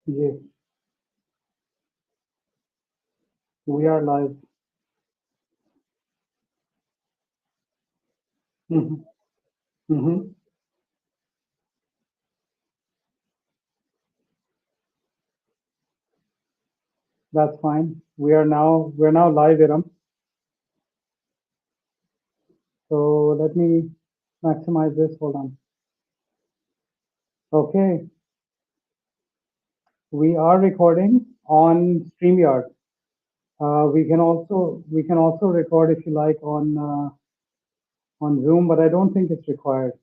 Yes, we are live. Hmm. Hmm. That's fine. We're now live, Iram. So let me maximize this. Hold on. Okay, we are recording on StreamYard. We can also record if you like on Zoom, but I don't think it's required.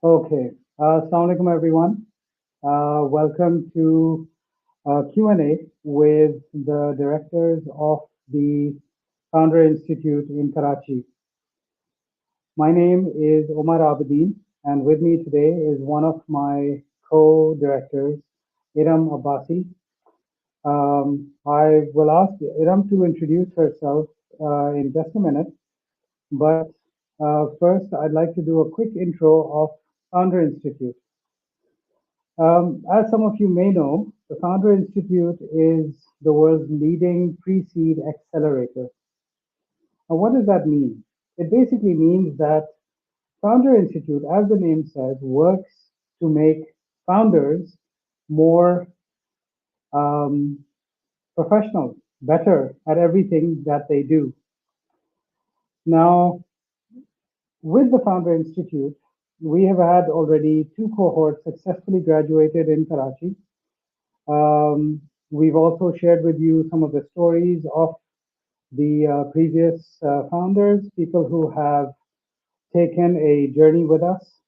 Okay. Assalamu alaikum, everyone. Welcome to Q&A with the directors of the Founder Institute in Karachi. My name is Omar Abedin, and with me today is one of my co-directors, Iram Abbasi. I will ask Iram to introduce herself in just a minute, but first I'd like to do a quick intro of Founder Institute. As some of you may know, the Founder Institute is the world's leading pre-seed accelerator. Now, what does that mean? It basically means that Founder Institute, as the name says, works to make founders more um, professional, better at everything that they do. Now, with the Founder Institute, we have had already two cohorts successfully graduated in Karachi. We've also shared with you some of the stories of the previous founders, people who have taken a journey with us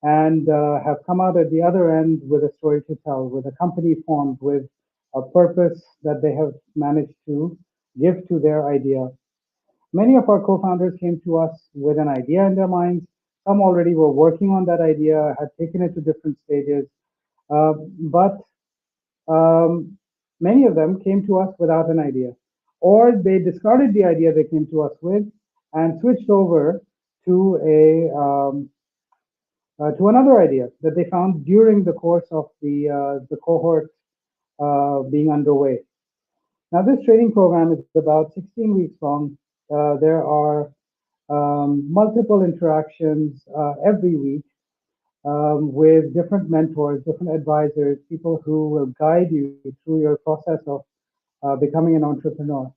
and have come out at the other end with a story to tell, with a company formed, with a purpose that they have managed to give to their idea. Many of our co-founders came to us with an idea in their minds. Some already were working on that idea, had taken it to different stages, but many of them came to us without an idea, or they discarded the idea they came to us with and switched over to to another idea that they found during the course of the cohort being underway. Now, this training program is about 16 weeks long. There are multiple interactions every week with different mentors, different advisors, people who will guide you through your process of becoming an entrepreneur.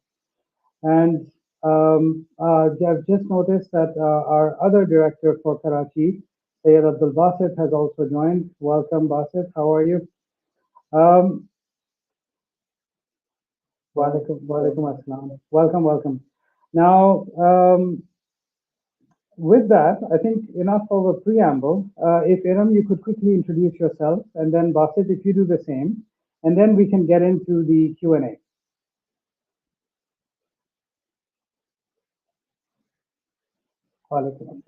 And I've just noticed that our other director for Karachi, Sayed Abdul Basit, has also joined. Welcome, Basit. How are you? Um, Walaikum assalam. Welcome, welcome. Now, with that, I think enough of a preamble. If Iram, you could quickly introduce yourself, and then Basit, if you do the same, and then we can get into the Q&A. Walaikum assalam.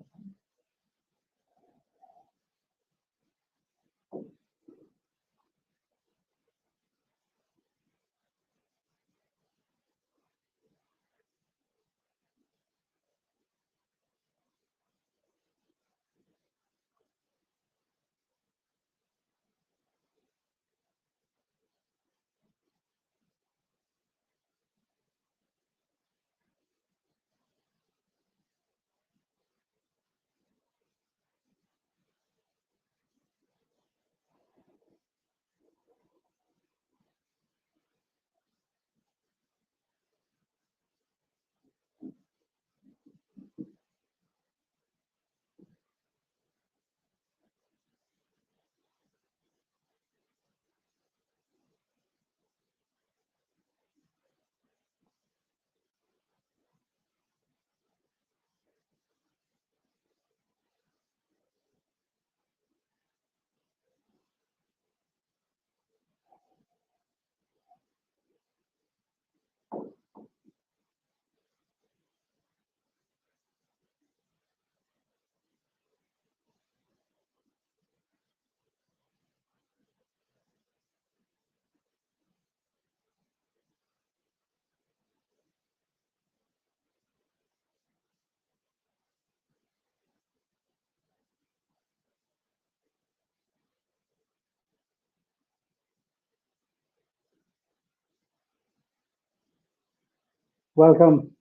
Welcome.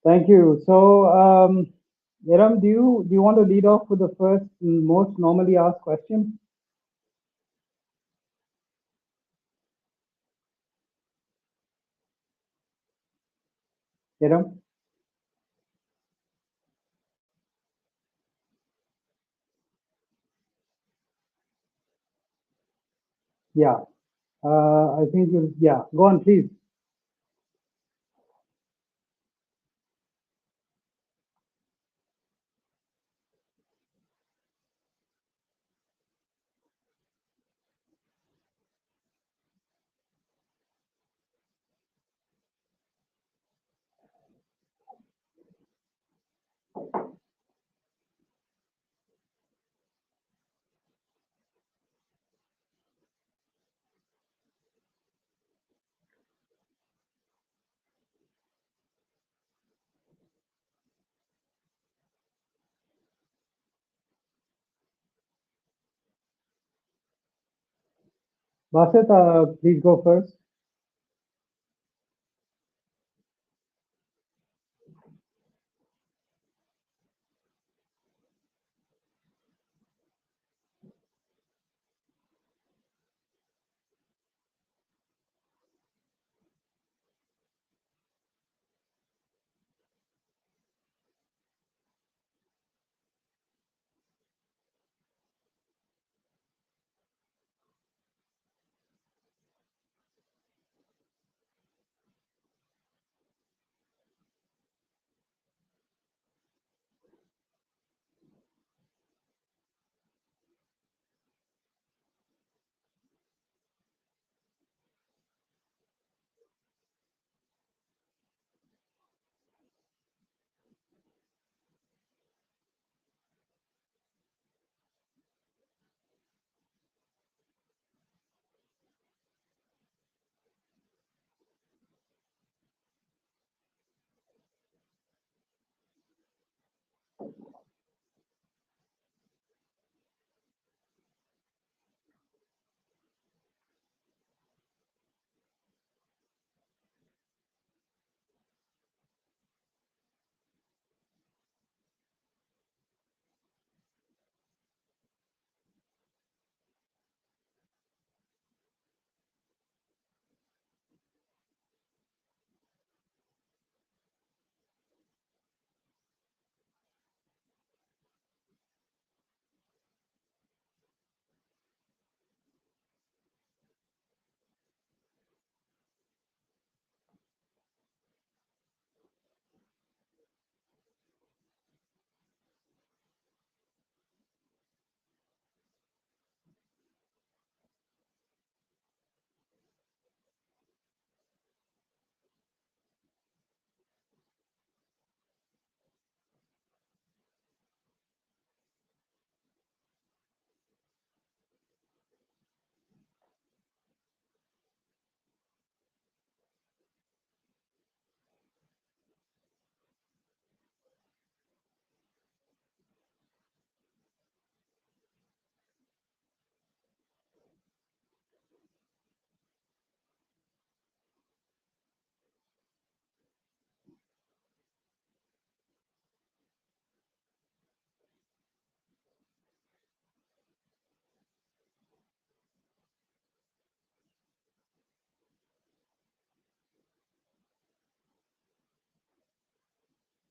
Thank you. So, Iram, do you want to lead off with the first most normally asked question? Iram? Yeah. I think you. Yeah. Go on, please. Basit, please go first.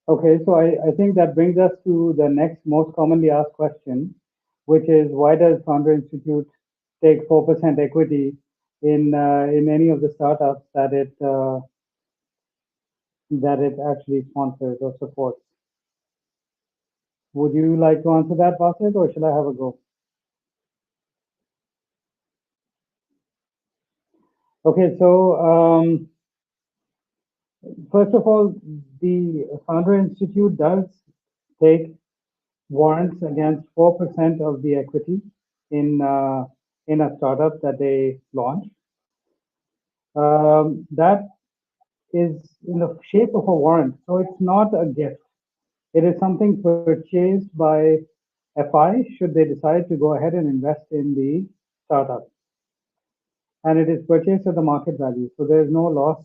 Okay, so I think that brings us to the next most commonly asked question, which is why does Founder Institute take 4% equity in any of the startups that it actually sponsors or supports? Would you like to answer that, Basit, or should I have a go? Okay, so first of all, the Founder Institute does take warrants against 4% of the equity in a startup that they launch. That is in the shape of a warrant, so it's not a gift. It is something purchased by FI should they decide to go ahead and invest in the startup, and it is purchased at the market value, so there is no loss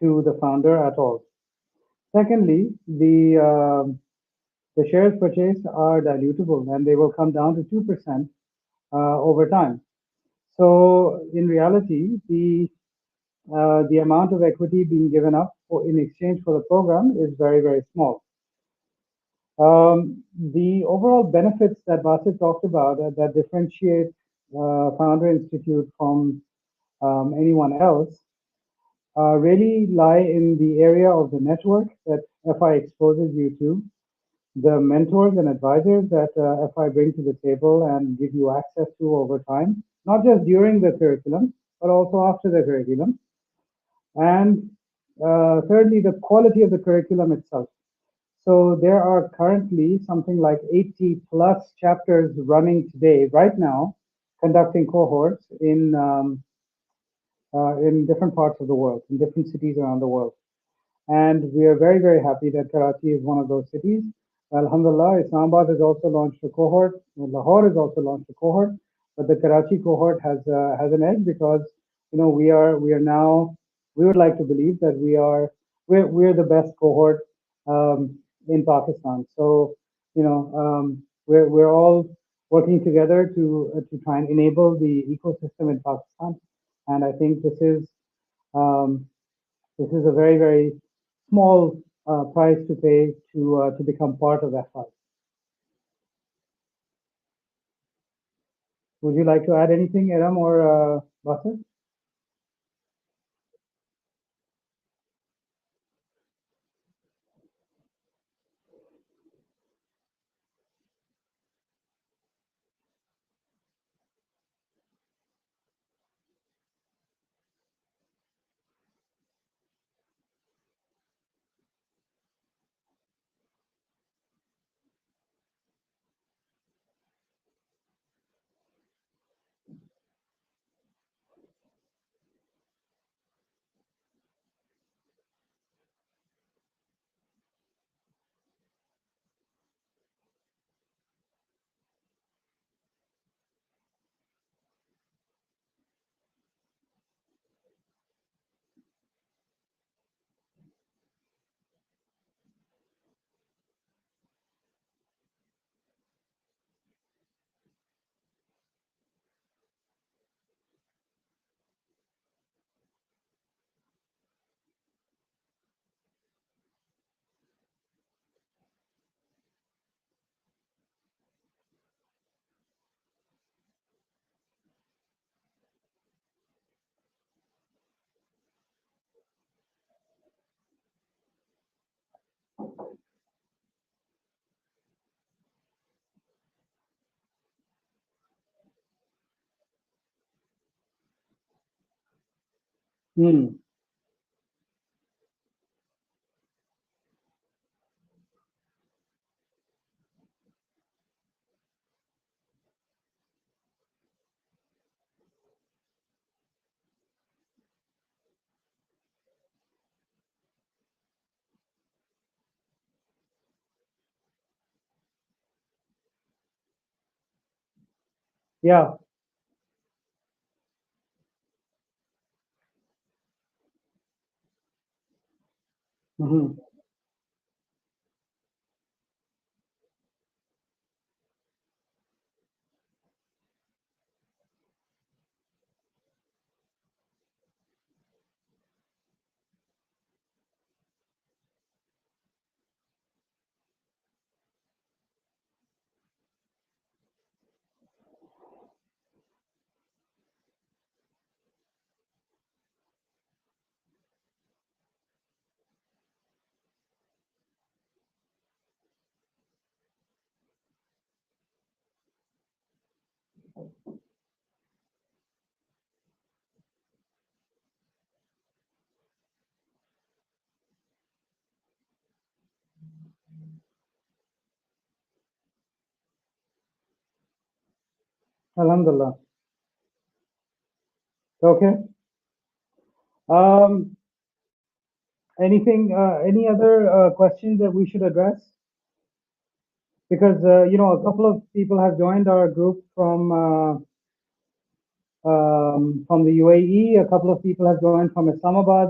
to the founder at all. Secondly, the shares purchased are dilutable and they will come down to 2% over time. So in reality, the amount of equity being given up in exchange for the program is very, very small. The overall benefits that Basit talked about that differentiate Founder Institute from anyone else really lie in the area of the network that FI exposes you to, the mentors and advisors that FI bring to the table and give you access to over time, not just during the curriculum, but also after the curriculum. And thirdly, the quality of the curriculum itself. So there are currently something like 80 plus chapters running today, right now, conducting cohorts in different parts of the world, in different cities around the world. And we are very, very happy that Karachi is one of those cities. Alhamdulillah, Islamabad has also launched a cohort. Lahore has also launched a cohort, but the Karachi cohort has an edge because we are now, we would like to believe that we're the best cohort in Pakistan. So we're all working together to try and enable the ecosystem in Pakistan, and I think um, this is a very, very small price to pay to become part of FI. Would you like to add anything, Eram or Basit? Hmm. Yeah. Hmm. Alhamdulillah. Okay. Um, any other questions that we should address? Because a couple of people have joined our group from the UAE. A couple of people have joined from Islamabad.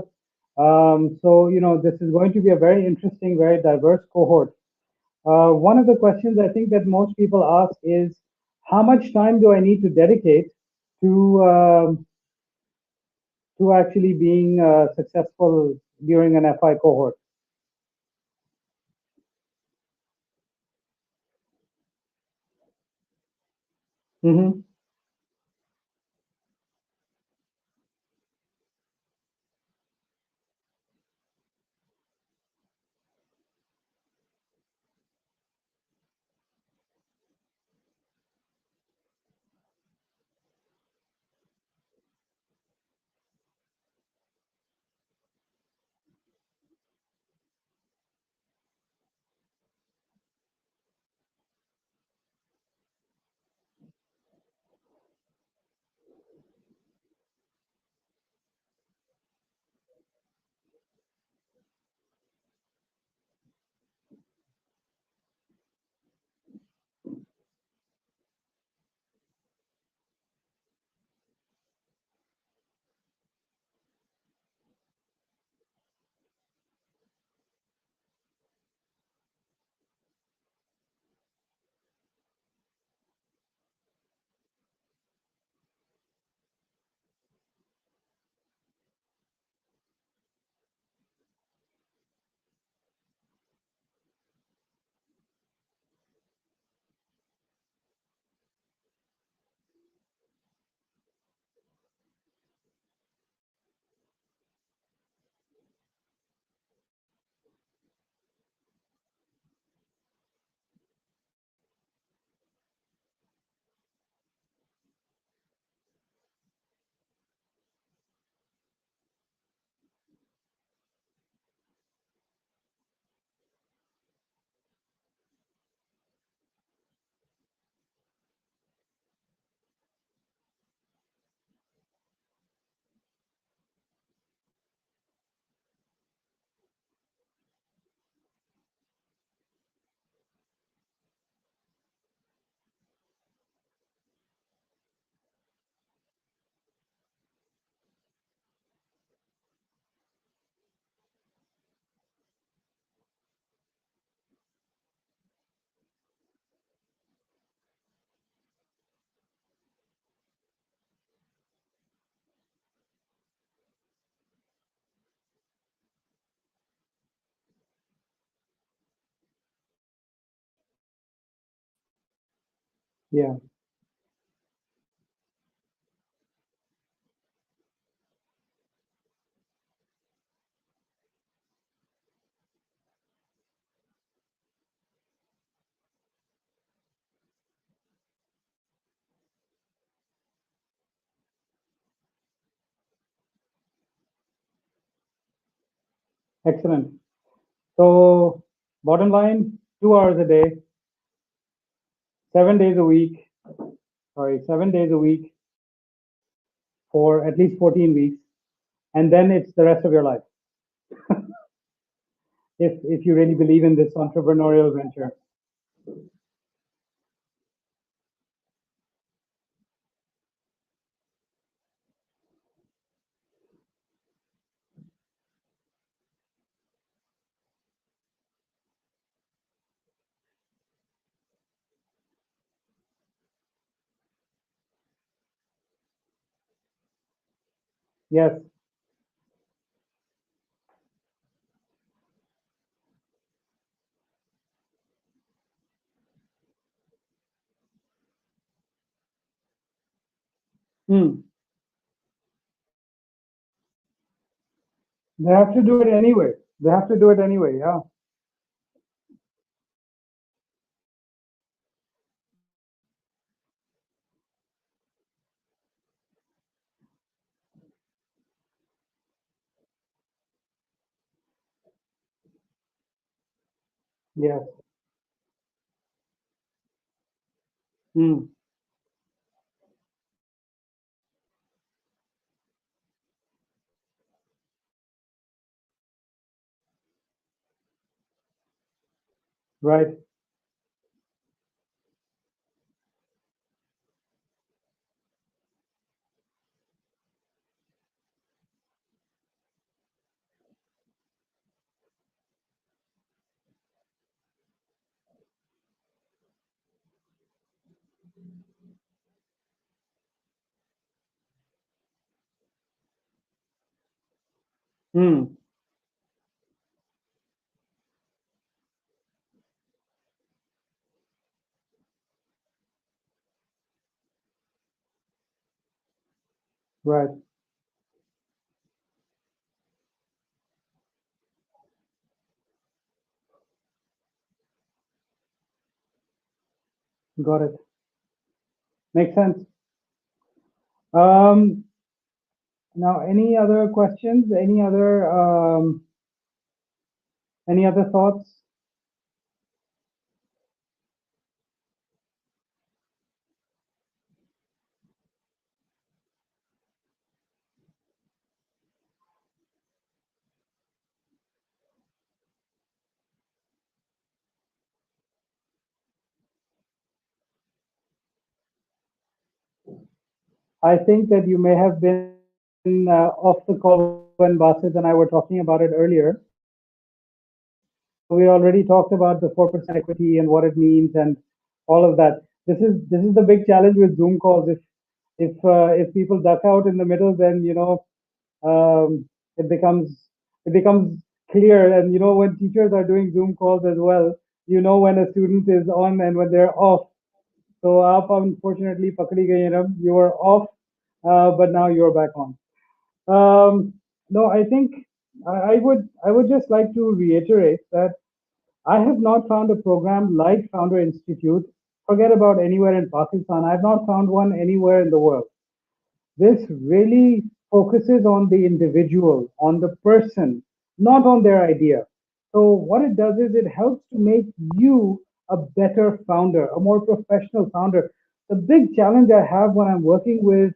So, this is going to be a very interesting, very diverse cohort. One of the questions I think that most people ask is, how much time do I need to dedicate to actually being successful during an FI cohort? Hmm. Yeah, excellent. So, bottom line, 2 hours a day, 7 days a week, sorry, 7 days a week for at least 14 weeks, and then it's the rest of your life. If you really believe in this entrepreneurial venture. Yes. Hmm. They have to do it anyway. They have to do it anyway. Yeah. Yes. Hmm. Right. Hmm. Right. Got it. Makes sense. Um, Now, any other questions? Any other thoughts? I think that you may have been off the call when Basit and I were talking about it earlier. We already talked about the 4% equity and what it means and all of that. This is the big challenge with Zoom calls. If people duck out in the middle, then it becomes clear. And when teachers are doing Zoom calls as well, when a student is on and when they're off. So आप unfortunately पकड़ी गई हैं अब. You were off, but now you're back on. No, I think I would just like to reiterate that I have not found a program like Founder Institute. Forget about anywhere in Pakistan. I've not found one anywhere in the world. This really focuses on the individual, on the person, not on their idea. So, what it does is it helps to make you a better founder, a more professional founder. The big challenge I have when I'm working with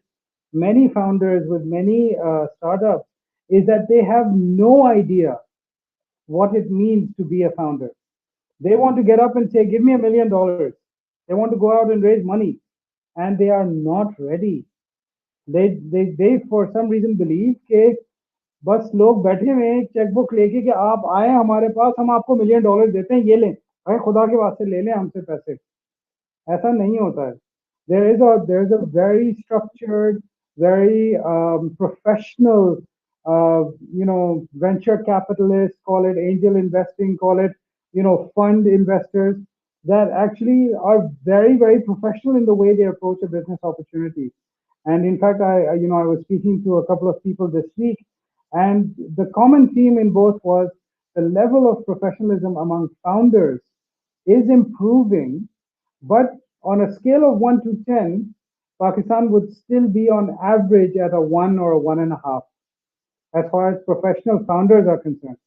many founders, with many startups, is that they have no idea what it means to be a founder. They want to get up and say, "Give me $1 million." They want to go out and raise money, and they are not ready. They for some reason believe कि बस लोग बैठे हुए हैं एक chequebook लेके कि आप आए हमारे पास, हम आपको $1 million देते हैं, ये लें, अरे खुदा के वास्ते ले लें हमसे पैसे. ऐसा नहीं होता है. There is a very structured, very professional, venture capitalists, call it angel investing, call it fund investors, that actually are very very professional in the way they approach a business opportunity. And in fact, I was speaking to a couple of people this week, and the common theme in both was the level of professionalism among founders is improving, but on a scale of 1 to 10, Pakistan would still be on average at a 1 or a 1.5 as far as professional founders are concerned.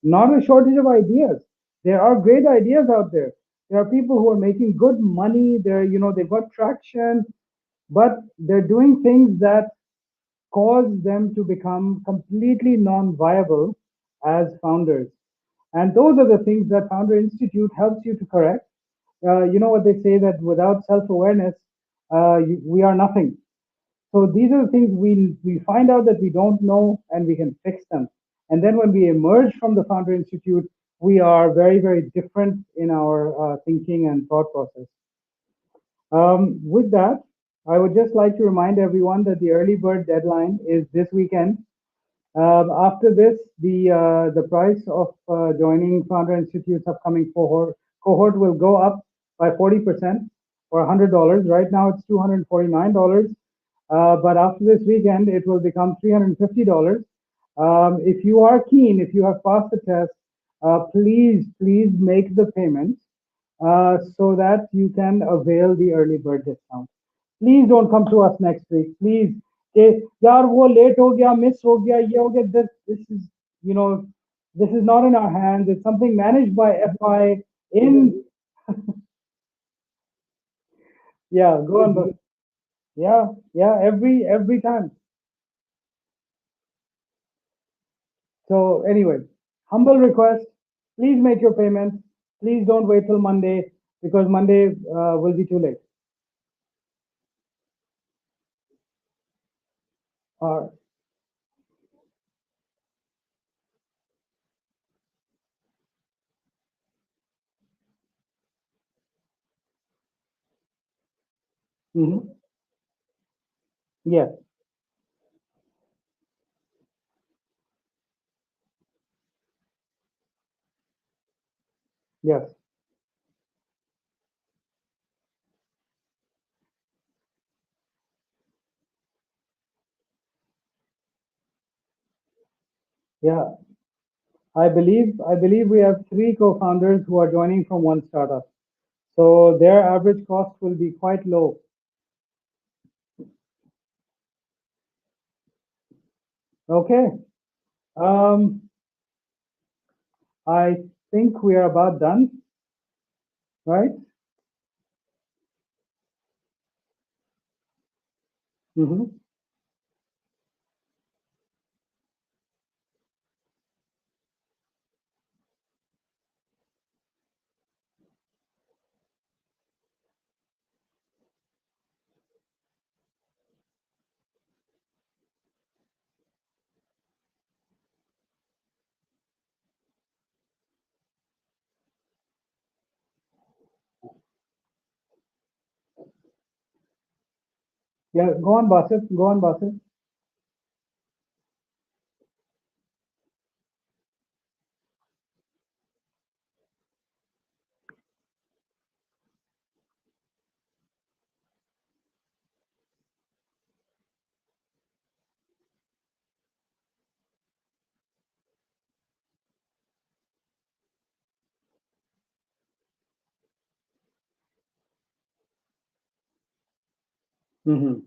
Not a shortage of ideas. There are great ideas out there. There are people who are making good money. They've got traction, but they're doing things that cause them to become completely non-viable as founders. And those are the things that Founder Institute helps you to correct. You know what they say, that without self-awareness, we are nothing. So these are the things we find out that we don't know, and we can fix them. And then when we emerge from the Founder Institute, we are very very different in our thinking and thought process. With that, I would just like to remind everyone that the early bird deadline is this weekend. After this, the price of joining Founder Institute's upcoming cohort will go up by 40% or $100. Right now, it's $249. But after this weekend, it will become $350. If you are keen, if you have passed the test, please make the payment so that you can avail the early bird discount. Please don't come to us next week. Please, कि यार वो late हो गया, miss हो गया, ये हो गया. This is, you know, this is not in our hands. It's something managed by FI in, yeah, go on, boss. Yeah, yeah, every time. So anyway, humble request, please make your payment. Please don't wait till Monday, because Monday will be too late. Uh, mhm. Yes. Yes. Yeah. I believe we have three co-founders who are joining from one startup. So their average cost will be quite low. Okay. Um, I think we are about done, right? Mm-hmm. Yeah, go on, Basit. Go on, Basit. Mm-hmm.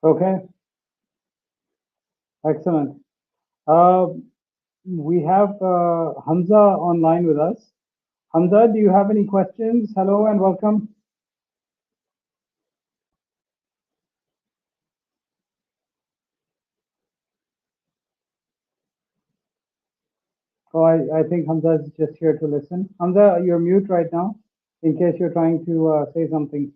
Okay, excellent. Uh, we have Hamza online with us. Hamza, do you have any questions? Hello and welcome. Oh, I think Hamza is just here to listen. Hamza, you're mute right now in case you're trying to say something.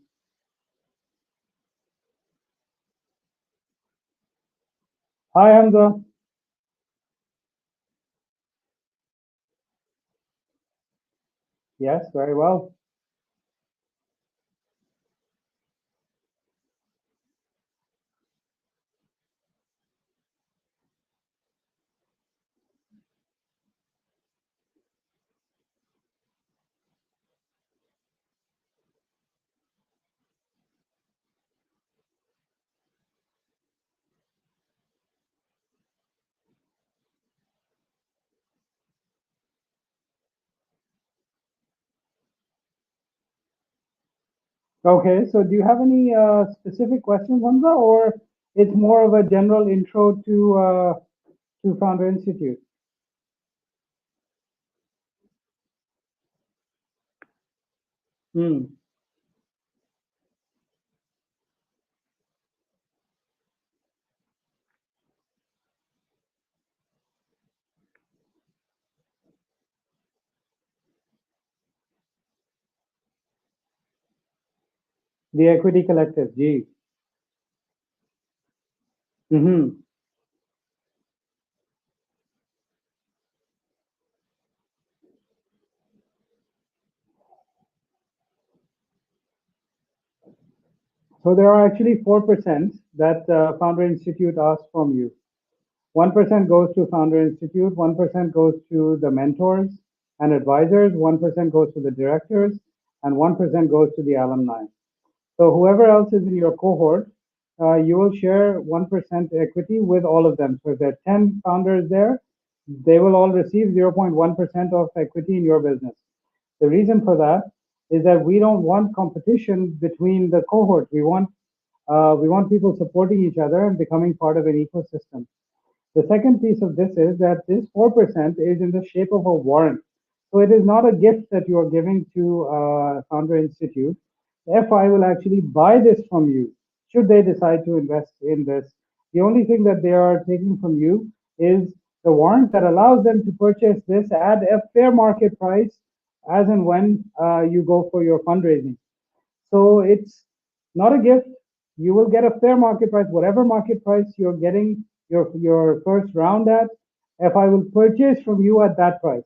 Hi, Hamza. Yes, very well. Okay, so do you have any specific questions, Hamza, or it's more of a general intro to Founder Institute? Hmm. The Equity Collective, G. Mm-hmm. So there are actually 4% that Founder Institute asks from you. 1% goes to Founder Institute, 1% goes to the mentors and advisors, 1% goes to the directors, and 1% goes to the alumni. So whoever else is in your cohort, you will share 1% equity with all of them. So if there are 10 founders there, they will all receive 0.1% of equity in your business. The reason for that is that we don't want competition between the cohorts. We want people supporting each other and becoming part of an ecosystem. The second piece of this is that this 4% is in the shape of a warrant. So it is not a gift that you are giving to Founder Institute. FI will actually buy this from you should they decide to invest in this. The only thing that they are taking from you is the warrant that allows them to purchase this at a fair market price as and when you go for your fundraising. So it's not a gift. You will get a fair market price, whatever market price you're getting your first round at. FI will purchase from you at that price.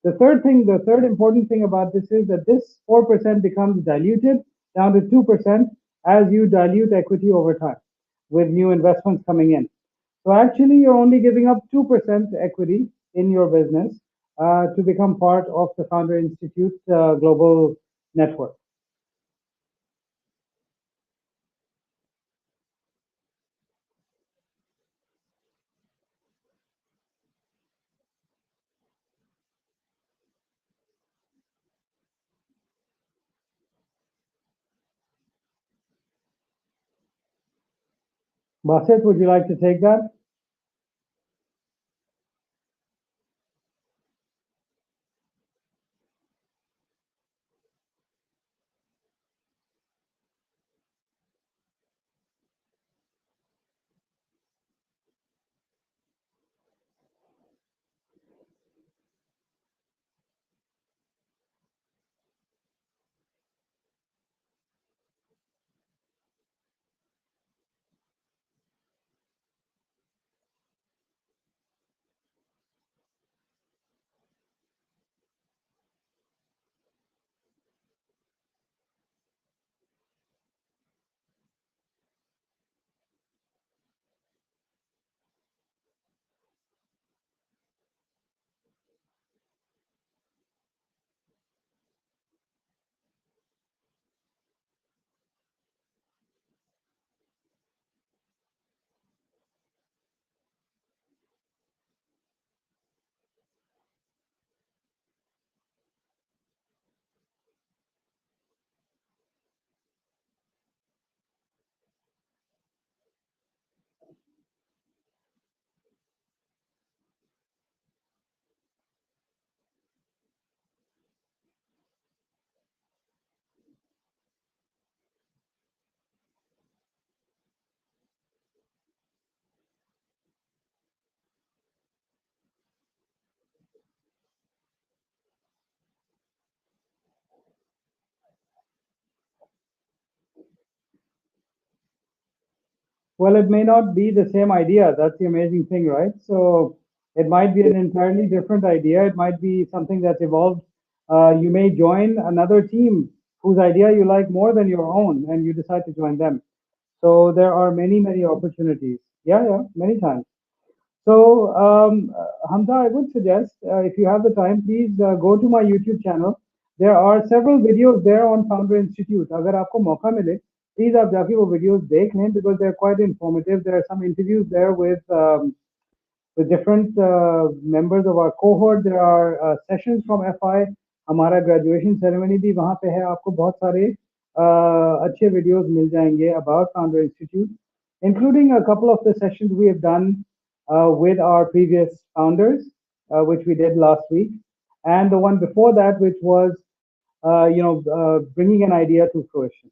The third important thing about this is that this 4% becomes diluted down to 2% as you dilute equity over time with new investments coming in. So actually, you're only giving up 2% equity in your business to become part of the Founder Institute global network. Basit, would you like to take that? Well, it may not be the same idea. That's the amazing thing, right? So it might be an entirely different idea. It might be something that's evolved. You may join another team whose idea you like more than your own, and you decide to join them. So there are many, many opportunities. Yeah, yeah, many times. So, Hamza, I would suggest if you have the time, please go to my YouTube channel. There are several videos there on Founder Institute. अगर आपको मौका मिले, please आप जाके वो videos देख लें because they're quite informative. There are some interviews there with different members of our cohort. There are sessions from FI. हमारा graduation ceremony भी वहाँ पे है. आपको बहुत सारे अच्छे videos मिल जाएंगे about Founder Institute, including a couple of the sessions we have done with our previous founders, which we did last week, and the one before that, which was bringing an idea to fruition.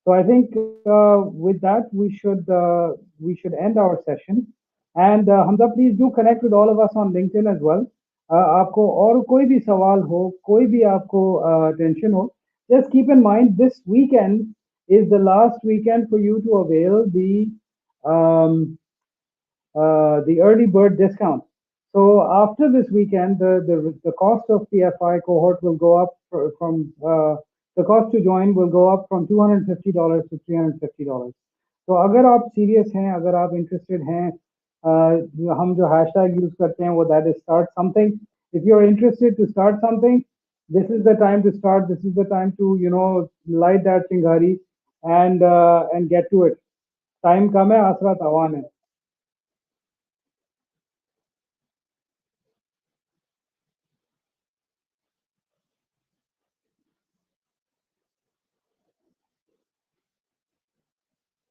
So I think with that we should end our session. And Hamza, please do connect with all of us on LinkedIn as well. आपको और कोई भी सवाल हो, कोई भी आपको tension हो, just keep in mind this weekend is the last weekend for you to avail um, the early bird discount. So after this weekend, the cost of the FI cohort will go up from the cost to join will go up from $250 to $350. तो अगर आप serious हैं, अगर आप interested हैं, हम जो hashtag use करते हैं वो that is start something. If you are interested to start something, this is the time to start. This is the time to light that chingari and get to it. Time कम है, आसरा तवान है.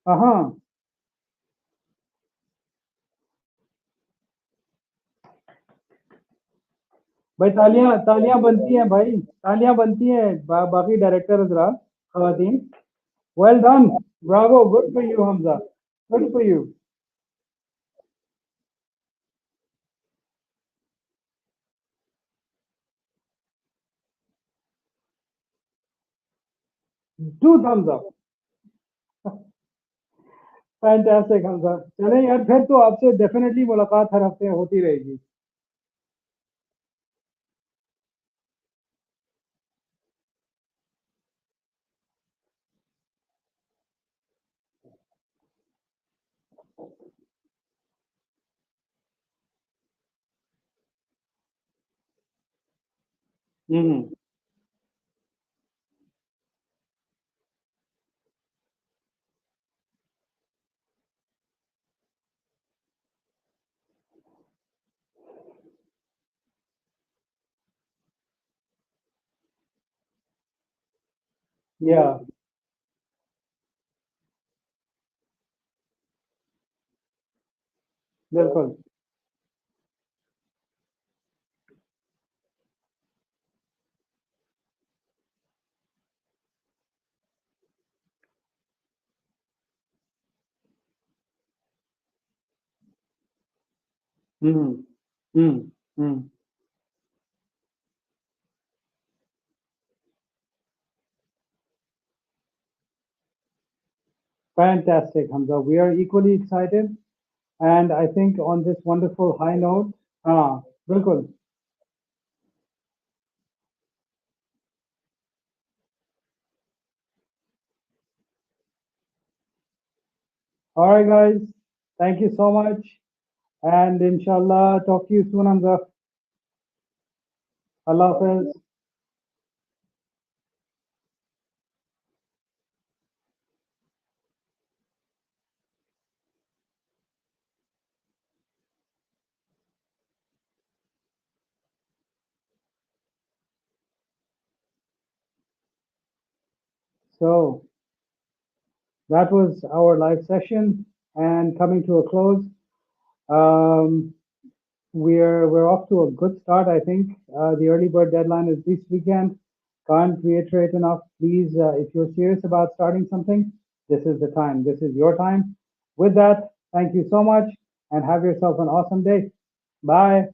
हाँ भाई, तालियां तालियां बनती हैं भाई, तालियां बनती हैं बाकी डायरेक्टर हजरात, खवातीन। Well done, bravo, good for you Hamza, good for you. Two thumbs up. Fantastic Hamza. चलें यार, फिर तो आपसे डेफिनेटली मुलाकात हर हफ्ते होती रहेगी। हम्म। या बिल्कुल। हम्म। हम्म। हम्म। Fantastic, Hamza. We are equally excited, and I think on this wonderful high note, हाँ बिल्कुल। All right, guys. Thank you so much, and inshallah, talk to you soon, Hamza. Allah Hafiz. So that was our live session, and coming to a close. Um, we're off to a good start, I think. The early bird deadline is this weekend. Can't reiterate enough. Please, if you're serious about starting something, this is the time. This is your time. With that, thank you so much and have yourself an awesome day. Bye.